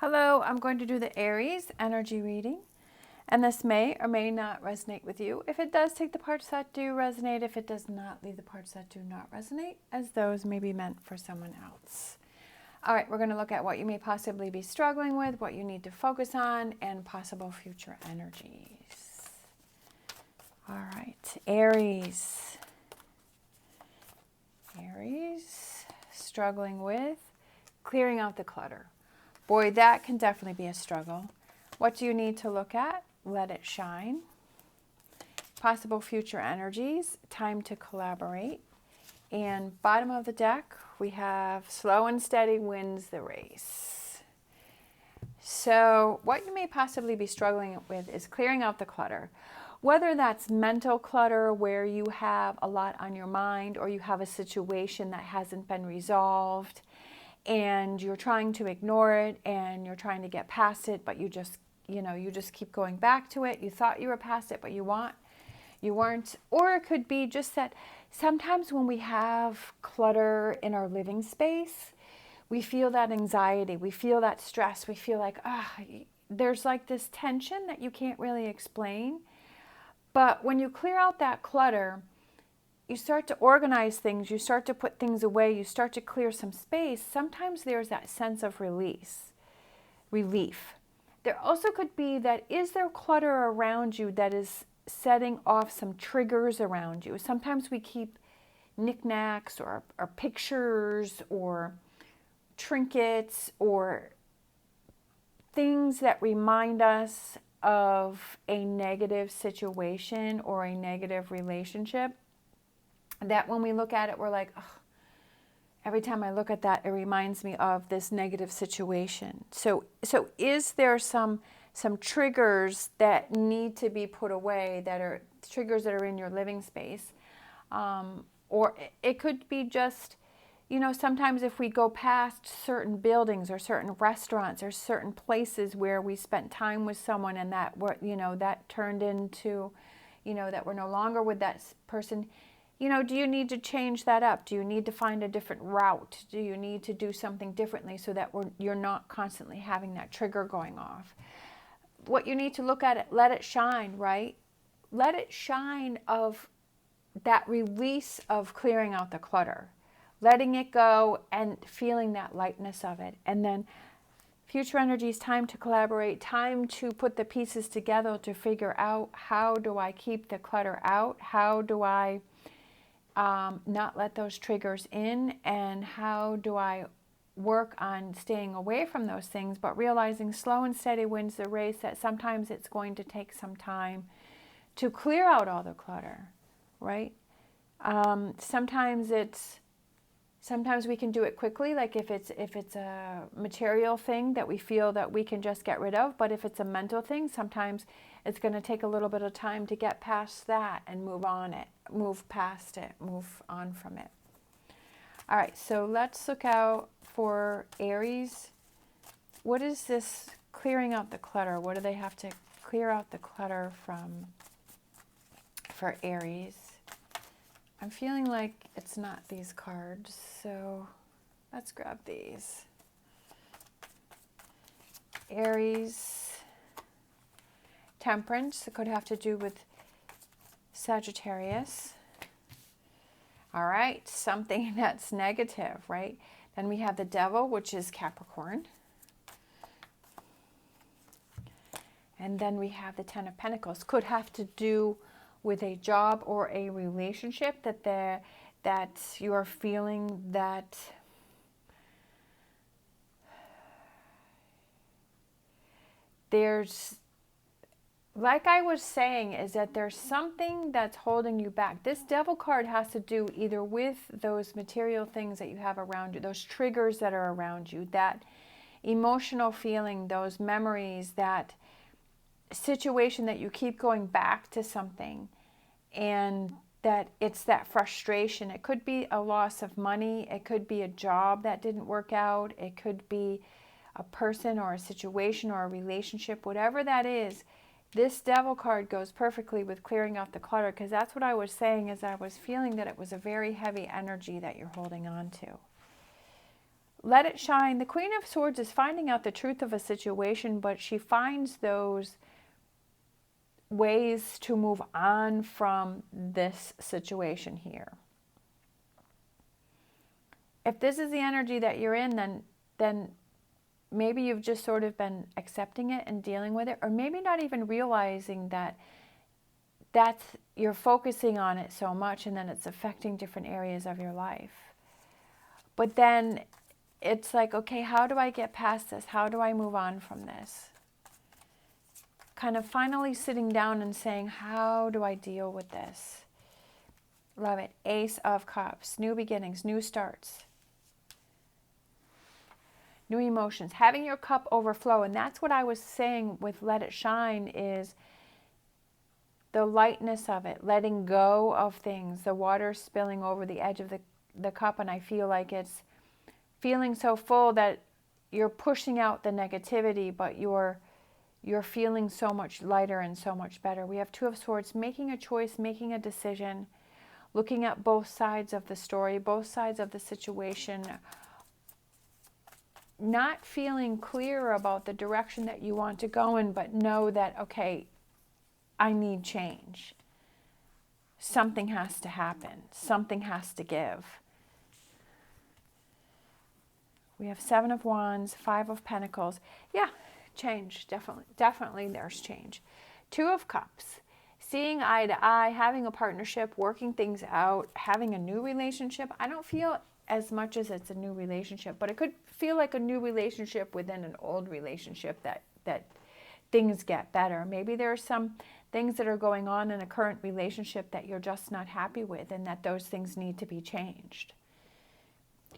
Hello, I'm going to do the Aries energy reading, and this may or may not resonate with you. If it does, take the parts that do resonate. If it does not, leave the parts that do not resonate, as those may be meant for someone else. All right, we're going to look at what you may possibly be struggling with, what you need to focus on, and possible future energies. All right, Aries. Aries, struggling with clearing out the clutter. Boy, that can definitely be a struggle. What do you need to look at? Let it shine. Possible future energies, time to collaborate. And bottom of the deck, we have slow and steady wins the race. So what you may possibly be struggling with is clearing out the clutter. Whether that's mental clutter where you have a lot on your mind, or you have a situation that hasn't been resolved and you're trying to ignore it and you're trying to get past it, but you just keep going back to it. You thought you were past it, but you weren't. Or it could be just that sometimes when we have clutter in our living space, we feel that anxiety, we feel that stress, we feel like, there's like this tension that you can't really explain. But when you clear out that clutter, you start to organize things, you start to put things away, you start to clear some space. Sometimes there's that sense of relief. There also could be that, is there clutter around you that is setting off some triggers around you? Sometimes we keep knickknacks or pictures or trinkets or things that remind us of a negative situation or a negative relationship, that when we look at it, we're like, oh, every time I look at that, it reminds me of this negative situation. So is there some triggers that need to be put away, that are triggers that are in your living space? Or it could be just, sometimes if we go past certain buildings or certain restaurants or certain places where we spent time with someone and that that turned into, that we're no longer with that person. Do you need to change that up? Do you need to find a different route? Do you need to do something differently so that you're not constantly having that trigger going off? What you need to look at it, let it shine, right? Let it shine of that release of clearing out the clutter, letting it go and feeling that lightness of it. And then future energies, time to collaborate, time to put the pieces together to figure out, how do I keep the clutter out? How do I not let those triggers in, and how do I work on staying away from those things, but realizing slow and steady wins the race, that sometimes it's going to take some time to clear out all the clutter, right? Sometimes we can do it quickly, like if it's a material thing that we feel that we can just get rid of, but if it's a mental thing, sometimes it's going to take a little bit of time to get past that and move past it, move on from it. All right, so let's look out for Aries. What is this clearing out the clutter? What do they have to clear out the clutter from for Aries? I'm feeling like it's not these cards, so let's grab these. Aries, Temperance, it could have to do with Sagittarius. All right, something that's negative, right? Then we have the Devil, which is Capricorn. And then we have the Ten of Pentacles. Could have to do with a job or a relationship that you are feeling that there's, like I was saying, is that there's something that's holding you back. This Devil card has to do either with those material things that you have around you, those triggers that are around you, that emotional feeling, those memories, that situation that you keep going back to something, and that it's that frustration. It could be a loss of money. It could be a job that didn't work out. It could be a person or a situation or a relationship, whatever that is. This Devil card goes perfectly with clearing out the clutter, because that's what I was saying, is I was feeling that it was a very heavy energy that you're holding on to. let it shine. The Queen of Swords is finding out the truth of a situation, but she finds those ways to move on from this situation here. If this is the energy that you're in, then maybe you've just sort of been accepting it and dealing with it, or maybe not even realizing that you're focusing on it so much and then it's affecting different areas of your life. But then it's like, okay, how do I get past this? How do I move on from this? Kind of finally sitting down and saying, how do I deal with this? Love it. Ace of Cups, new beginnings, new starts, new emotions, having your cup overflow. And that's what I was saying with Let It Shine, is the lightness of it, letting go of things, the water spilling over the edge of the cup. And I feel like it's feeling so full that you're pushing out the negativity, but you're feeling so much lighter and so much better. We have Two of Swords, making a choice, making a decision, looking at both sides of the story, both sides of the situation, not feeling clear about the direction that you want to go in, but know that, okay, I need change. Something has to happen. Something has to give. We have Seven of Wands, Five of Pentacles. Yeah, change, definitely there's change. Two of Cups, seeing eye to eye, having a partnership, working things out, having a new relationship. I don't feel as much as it's a new relationship, but it could feel like a new relationship within an old relationship, that things get better. Maybe there are some things that are going on in a current relationship that you're just not happy with, and that those things need to be changed.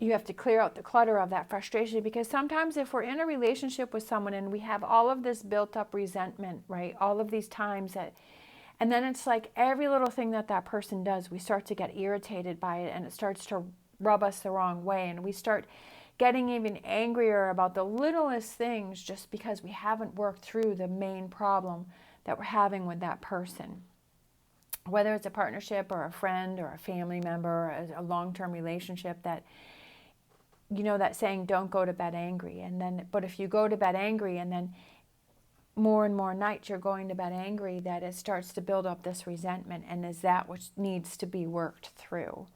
You have to clear out the clutter of that frustration, because sometimes if we're in a relationship with someone and we have all of this built up resentment, right? All of these times that, and then it's like every little thing that person does, we start to get irritated by it, and it starts to rub us the wrong way, and we start getting even angrier about the littlest things just because we haven't worked through the main problem that we're having with that person. Whether it's a partnership or a friend or a family member or a long-term relationship, that, you know, that saying, don't go to bed angry. And then, but if you go to bed angry and then more and more nights you're going to bed angry, that it starts to build up this resentment, and is that which needs to be worked through.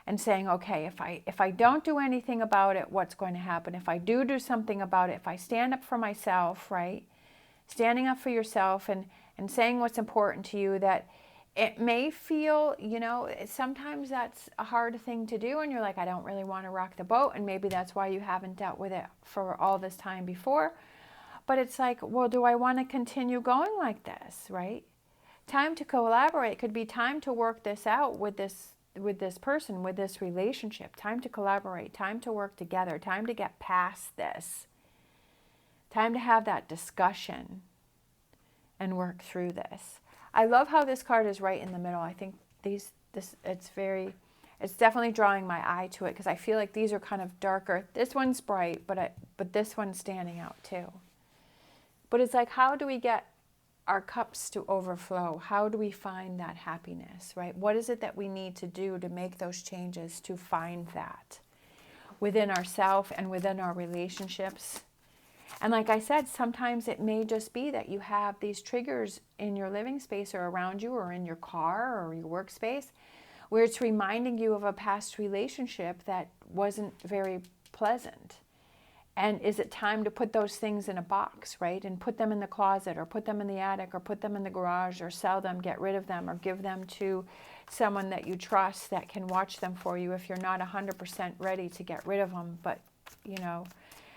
And saying, okay, if I don't do anything about it, what's going to happen? If I do something about it, if I stand up for myself, right? Standing up for yourself and saying what's important to you, that it may feel, you know, sometimes that's a hard thing to do, and you're like, I don't really want to rock the boat, and maybe that's why you haven't dealt with it for all this time before. But it's like, well, do I want to continue going like this, right? Time to collaborate. It could be time to work this out with this person, with this relationship. Time to collaborate, time to work together, time to get past this. Time to have that discussion and work through this. I love how this card is right in the middle. I think it's definitely drawing my eye to it, because I feel like these are kind of darker. This one's bright, but this one's standing out too. But it's like, how do we get our cups to overflow? How do we find that happiness, right? What is it that we need to do to make those changes to find that within ourselves and within our relationships? And like I said, sometimes it may just be that you have these triggers in your living space or around you or in your car or your workspace, where it's reminding you of a past relationship that wasn't very pleasant. And is it time to put those things in a box, right? And put them in the closet, or put them in the attic, or put them in the garage, or sell them, get rid of them, or give them to someone that you trust that can watch them for you if you're not 100% ready to get rid of them. But, you know,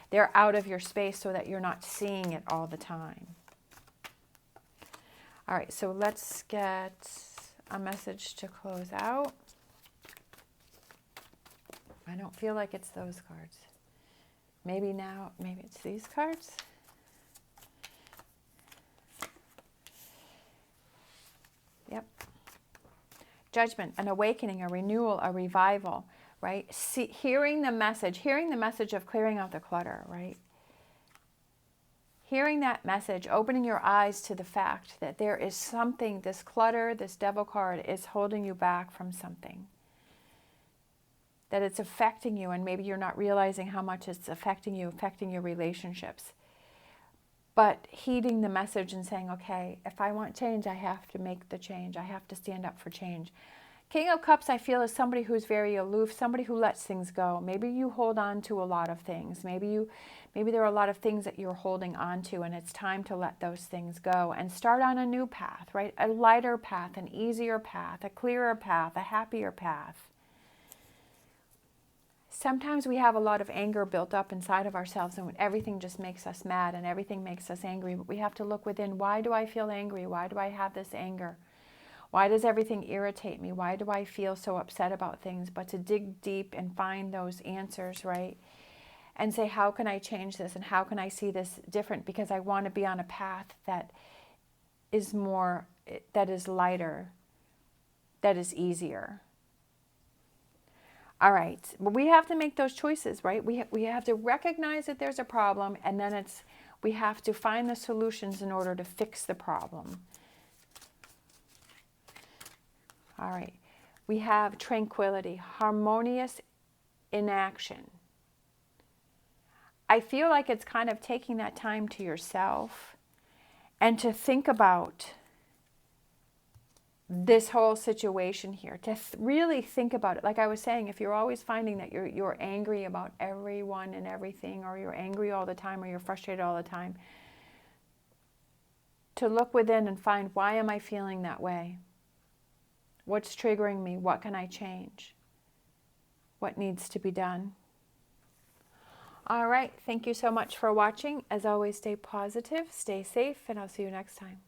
they're out of your space so that you're not seeing it all the time. All right, so let's get a message to close out. I don't feel like it's those cards. Maybe now, maybe it's these cards. Yep. Judgment, an awakening, a renewal, a revival, right? Hearing the message of clearing out the clutter, right? Hearing that message, opening your eyes to the fact that there is something, this clutter, this devil card is holding you back from something. that it's affecting you, and maybe you're not realizing how much it's affecting you, affecting your relationships. But heeding the message and saying, okay, if I want change, I have to make the change. I have to stand up for change. King of Cups, I feel, is somebody who's very aloof, somebody who lets things go. Maybe you hold on to a lot of things. Maybe there are a lot of things that you're holding on to, and it's time to let those things go and start on a new path, right? A lighter path, an easier path, a clearer path, a happier path. Sometimes we have a lot of anger built up inside of ourselves, and everything just makes us mad and everything makes us angry. But we have to look within. Why do I feel angry? Why do I have this anger? Why does everything irritate me? Why do I feel so upset about things? But to dig deep and find those answers, right? And say, how can I change this? And how can I see this different? Because I want to be on a path that is more, that is lighter, that is easier. All right, but we have to make those choices, right? We have to recognize that there's a problem, and then we have to find the solutions in order to fix the problem. All right, we have tranquility, harmonious inaction. I feel like it's kind of taking that time to yourself and to think about this whole situation here, to really think about it. Like I was saying, if you're always finding that you're angry about everyone and everything, or you're angry all the time, or you're frustrated all the time, to look within and find, why am I feeling that way? What's triggering me? What can I change? What needs to be done? All right, thank you so much for watching. As always, stay positive, stay safe, and I'll see you next time.